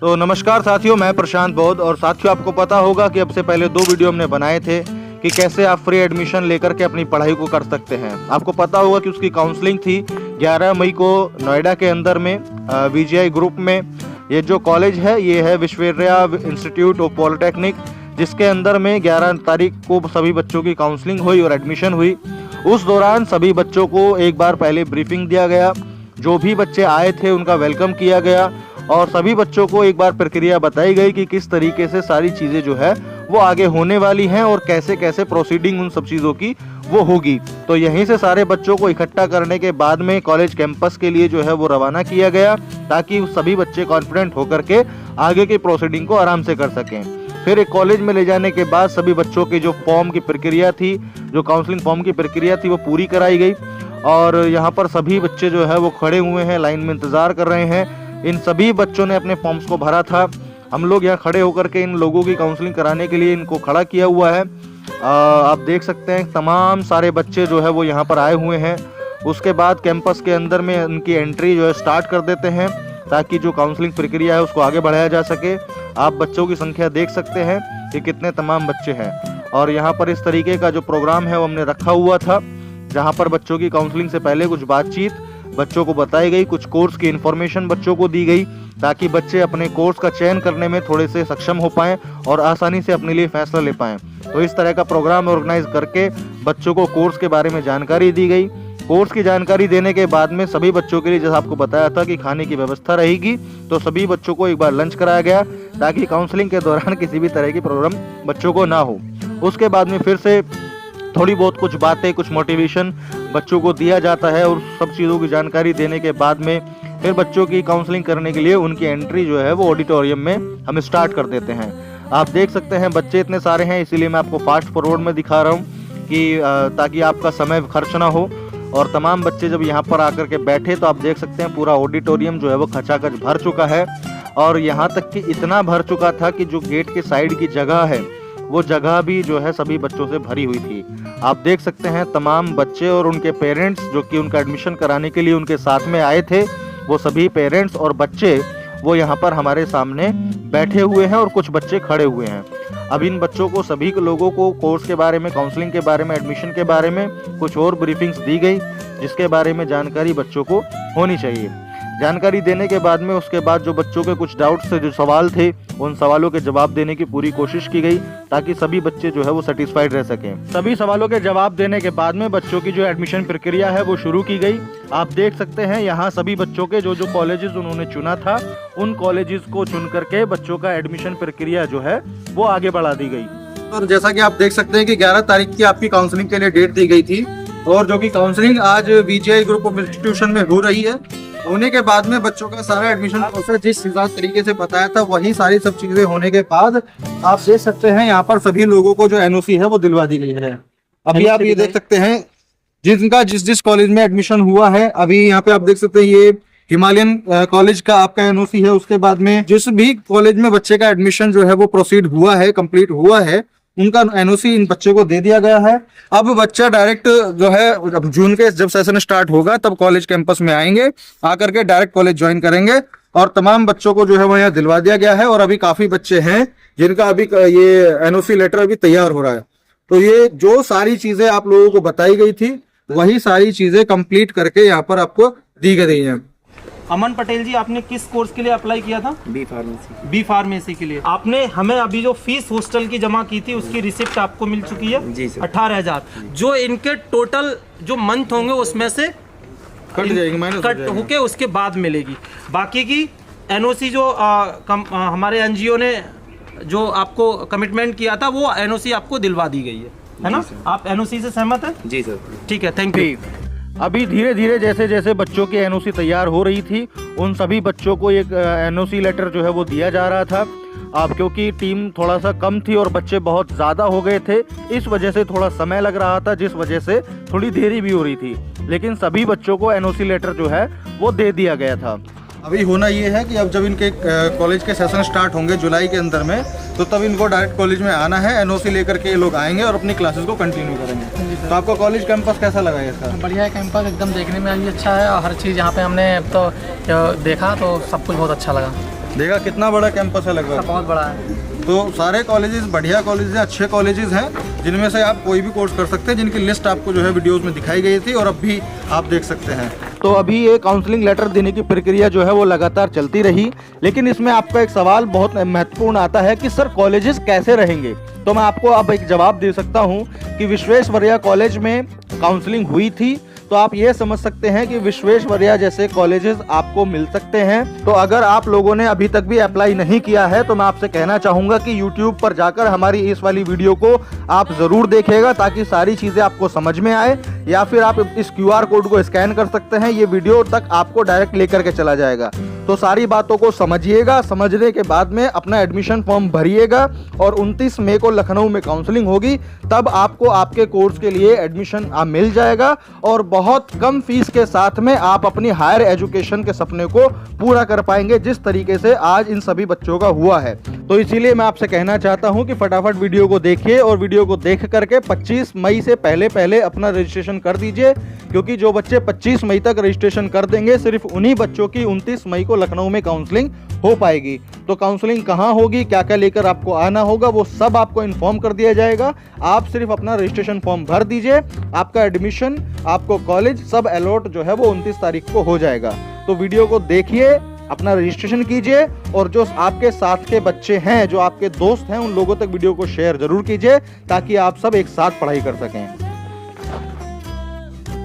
तो नमस्कार साथियों, मैं प्रशांत बौद्ध। और साथियों, आपको पता होगा कि अब से पहले 2 वीडियो हमने बनाए थे कि कैसे आप फ्री एडमिशन लेकर के अपनी पढ़ाई को कर सकते हैं। आपको पता होगा कि उसकी काउंसलिंग थी 11 मई को नोएडा के अंदर में VGI ग्रुप में। ये जो कॉलेज है ये है विश्वेश्वरैया इंस्टीट्यूट ऑफ पॉलिटेक्निक, जिसके अंदर में 11 तारीख को सभी बच्चों की काउंसलिंग हुई और एडमिशन हुई। उस दौरान सभी बच्चों को एक बार पहले ब्रीफिंग दिया गया। जो भी बच्चे आए थे उनका वेलकम किया गया और सभी बच्चों को एक बार प्रक्रिया बताई गई कि किस तरीके से सारी चीज़ें जो है वो आगे होने वाली हैं और कैसे कैसे प्रोसीडिंग उन सब चीज़ों की वो होगी। तो यहीं से सारे बच्चों को इकट्ठा करने के बाद में कॉलेज कैंपस के लिए जो है वो रवाना किया गया, ताकि सभी बच्चे कॉन्फिडेंट होकर के आगे की प्रोसीडिंग को आराम से कर सकें। फिर एक कॉलेज में ले जाने के बाद सभी बच्चों की जो फॉर्म की प्रक्रिया थी, जो काउंसलिंग फॉर्म की प्रक्रिया थी, वो पूरी कराई गई। और यहाँ पर सभी बच्चे जो है वो खड़े हुए हैं, लाइन में इंतज़ार कर रहे हैं। इन सभी बच्चों ने अपने फॉर्म्स को भरा था। हम लोग यहाँ खड़े होकर के इन लोगों की काउंसलिंग कराने के लिए इनको खड़ा किया हुआ है। आप देख सकते हैं तमाम सारे बच्चे जो है वो यहाँ पर आए हुए हैं। उसके बाद कैंपस के अंदर में उनकी एंट्री जो है स्टार्ट कर देते हैं, ताकि जो काउंसलिंग प्रक्रिया है उसको आगे बढ़ाया जा सके। आप बच्चों की संख्या देख सकते हैं कि कितने तमाम बच्चे हैं। और यहाँ पर इस तरीके का जो प्रोग्राम है वो हमने रखा हुआ था, जहाँ पर बच्चों की काउंसलिंग से पहले कुछ बातचीत बच्चों को बताई गई, कुछ कोर्स की इन्फॉर्मेशन बच्चों को दी गई, ताकि बच्चे अपने कोर्स का चयन करने में थोड़े से सक्षम हो पाएं और आसानी से अपने लिए फैसला ले पाएं। तो इस तरह का प्रोग्राम ऑर्गेनाइज करके बच्चों को कोर्स के बारे में जानकारी दी गई। कोर्स की जानकारी देने के बाद में सभी बच्चों के लिए, जैसा आपको बताया था कि खाने की व्यवस्था रहेगी, तो सभी बच्चों को एक बार लंच कराया गया, ताकि काउंसलिंग के दौरान किसी भी तरह की प्रॉब्लम बच्चों को ना हो। उसके बाद में फिर से थोड़ी बहुत कुछ बातें, कुछ मोटिवेशन बच्चों को दिया जाता है और सब चीज़ों की जानकारी देने के बाद में फिर बच्चों की काउंसलिंग करने के लिए उनकी एंट्री जो है वो ऑडिटोरियम में हम स्टार्ट कर देते हैं। आप देख सकते हैं बच्चे इतने सारे हैं, इसीलिए मैं आपको फास्ट फॉरवर्ड में दिखा रहा हूँ कि ताकि आपका समय खर्च ना हो। और तमाम बच्चे जब यहाँ पर आकर के बैठे तो आप देख सकते हैं पूरा ऑडिटोरियम जो है वो खचाखच भर चुका है। और यहाँ तक कि इतना भर चुका था कि जो गेट के साइड की जगह है वो जगह भी जो है सभी बच्चों से भरी हुई थी। आप देख सकते हैं तमाम बच्चे और उनके पेरेंट्स जो कि उनका एडमिशन कराने के लिए उनके साथ में आए थे, वो सभी पेरेंट्स और बच्चे वो यहाँ पर हमारे सामने बैठे हुए हैं और कुछ बच्चे खड़े हुए हैं। अब इन बच्चों को, सभी लोगों को कोर्स के बारे में, काउंसलिंग के बारे में, एडमिशन के बारे में कुछ और ब्रीफिंग्स दी गई, जिसके बारे में जानकारी बच्चों को होनी चाहिए। जानकारी देने के बाद में उसके बाद जो बच्चों के कुछ डाउट्स थे, जो सवाल थे, उन सवालों के जवाब देने की पूरी कोशिश की गई, ताकि सभी बच्चे जो है वो सेटिस्फाइड रह सकें। सभी सवालों के जवाब देने के बाद में बच्चों की जो एडमिशन प्रक्रिया है वो शुरू की गई। आप देख सकते हैं यहाँ सभी बच्चों के जो कॉलेजेस उन्होंने चुना था, उन कॉलेजेस को चुन करके बच्चों का एडमिशन प्रक्रिया जो है वो आगे बढ़ा दी गई। और जैसा कि आप देख सकते हैं कि 11 तारीख की आपकी काउंसलिंग के लिए डेट दी गई थी, और जो कि काउंसलिंग आज VGI ग्रुप ऑफ इंस्टीट्यूशन में हो रही है। होने के बाद में बच्चों का सारा एडमिशन प्रोसेस जिस हिसाब तरीके से बताया था, वही सारी सब चीजें होने के बाद आप देख सकते हैं यहाँ पर सभी लोगों को जो NOC है वो दिलवा दी गई है। अभी आप ये देख सकते हैं जिनका जिस कॉलेज में एडमिशन हुआ है, अभी यहाँ पे आप देख सकते हैं ये हिमालयन कॉलेज का आपका NOC है। उसके बाद में जिस भी कॉलेज में बच्चे का एडमिशन जो है वो प्रोसीड हुआ है, कंप्लीट हुआ है, उनका NOC इन बच्चे को दे दिया गया है। अब बच्चा डायरेक्ट जो है, अब जून के जब सेशन स्टार्ट होगा तब कॉलेज कैंपस में आएंगे, आकर के डायरेक्ट कॉलेज ज्वाइन करेंगे। और तमाम बच्चों को जो है वो यहाँ दिलवा दिया गया है। और अभी काफी बच्चे हैं जिनका अभी ये NOC लेटर अभी तैयार हो रहा है। तो ये जो सारी चीजें आप लोगों को बताई गई थी, वही सारी चीजें कंप्लीट करके यहाँ पर आपको दी गई है। अमन पटेल जी, आपने किस कोर्स के लिए अप्लाई किया था? बी फार्मेसी के लिए। आपने हमें अभी जो फीस हॉस्टल की जमा की थी उसकी रिसिप्ट आपको मिल चुकी है? जी सर। 18,000 जो इनके टोटल जो मंथ होंगे उसमें से कट जाएगी, माइनस कट होके उसके बाद मिलेगी। बाकी की NOC जो हमारे NGO ने जो आपको कमिटमेंट किया था वो NOC आपको दिलवा दी गई है ना? आप NOC से सहमत है? जी सर। ठीक है, थैंक यू। अभी धीरे धीरे जैसे जैसे बच्चों की NOC तैयार हो रही थी, उन सभी बच्चों को एक NOC लेटर जो है वो दिया जा रहा था। अब क्योंकि टीम थोड़ा सा कम थी और बच्चे बहुत ज़्यादा हो गए थे, इस वजह से थोड़ा समय लग रहा था, जिस वजह से थोड़ी देरी भी हो रही थी। लेकिन सभी बच्चों को NOC लेटर जो है वो दे दिया गया था। अभी होना ये है कि अब जब इनके कॉलेज के सेशन स्टार्ट होंगे जुलाई के अंदर में, तो तब इनको डायरेक्ट कॉलेज में आना है। NOC लेकर के ये लोग आएंगे और अपनी क्लासेस को कंटिन्यू करेंगे। तो आपको कॉलेज कैंपस कैसा लगा ये सर? बढ़िया है कैंपस, एकदम देखने में भी अच्छा है और हर चीज़ यहाँ पे हमने तो देखा तो सब कुछ बहुत अच्छा लगा। देखा कितना बड़ा कैंपस है लगभग। बहुत बड़ा है। तो सारे कॉलेजेस बढ़िया कॉलेजेस हैं, अच्छे कॉलेजेस हैं, जिनमें से आप कोई भी कोर्स कर सकते हैं, जिनकी लिस्ट आपको जो है वीडियोस में दिखाई गई थी और अब भी आप देख सकते हैं। तो अभी ये काउंसलिंग लेटर देने की प्रक्रिया जो है वो लगातार चलती रही, लेकिन इसमें आपका एक सवाल बहुत महत्वपूर्ण आता है कि सर कॉलेजेस कैसे रहेंगे। तो मैं आपको अब एक जवाब दे सकता हूं कि विश्वेश्वरैया कॉलेज में काउंसलिंग हुई थी, तो आप ये समझ सकते हैं कि विश्वेश्वरैया जैसे कॉलेजेस आपको मिल सकते हैं। तो अगर आप लोगों ने अभी तक भी अप्लाई नहीं किया है तो मैं आपसे कहना चाहूँगा कि YouTube पर जाकर हमारी इस वाली वीडियो को आप ज़रूर देखिएगा, ताकि सारी चीज़ें आपको समझ में आए, या फिर आप इस QR कोड को स्कैन कर सकते हैं, ये वीडियो तक आपको डायरेक्ट लेकर के चला जाएगा। तो सारी बातों को समझिएगा, समझने के बाद में अपना एडमिशन फॉर्म भरिएगा और 29 मई को लखनऊ में काउंसलिंग होगी, तब आपको आपके कोर्स के लिए एडमिशन मिल जाएगा और बहुत कम फीस के साथ में आप अपनी हायर एजुकेशन के सपने को पूरा कर पाएंगे, जिस तरीके से आज इन सभी बच्चों का हुआ है। तो इसीलिए मैं आपसे कहना चाहता हूं कि फटाफट वीडियो को देखिए और वीडियो को देख करके 25 मई से पहले अपना रजिस्ट्रेशन कर दीजिए, क्योंकि जो बच्चे 25 मई तक रजिस्ट्रेशन कर देंगे, सिर्फ उन्हीं बच्चों की 29 मई को लखनऊ में काउंसलिंग हो पाएगी। तो काउंसलिंग कहाँ होगी, क्या क्या लेकर आपको आना होगा, वो सब आपको इन्फॉर्म कर दिया जाएगा। आप सिर्फ अपना रजिस्ट्रेशन फॉर्म भर दीजिए, आपका एडमिशन, आपको कॉलेज सब अलॉट जो है वो 29 तारीख को हो जाएगा। तो वीडियो को देखिए, अपना रजिस्ट्रेशन कीजिए और जो आपके साथ के बच्चे हैं, जो आपके दोस्त हैं, उन लोगों तक वीडियो को शेयर जरूर कीजिए, ताकि आप सब एक साथ पढ़ाई कर सकें।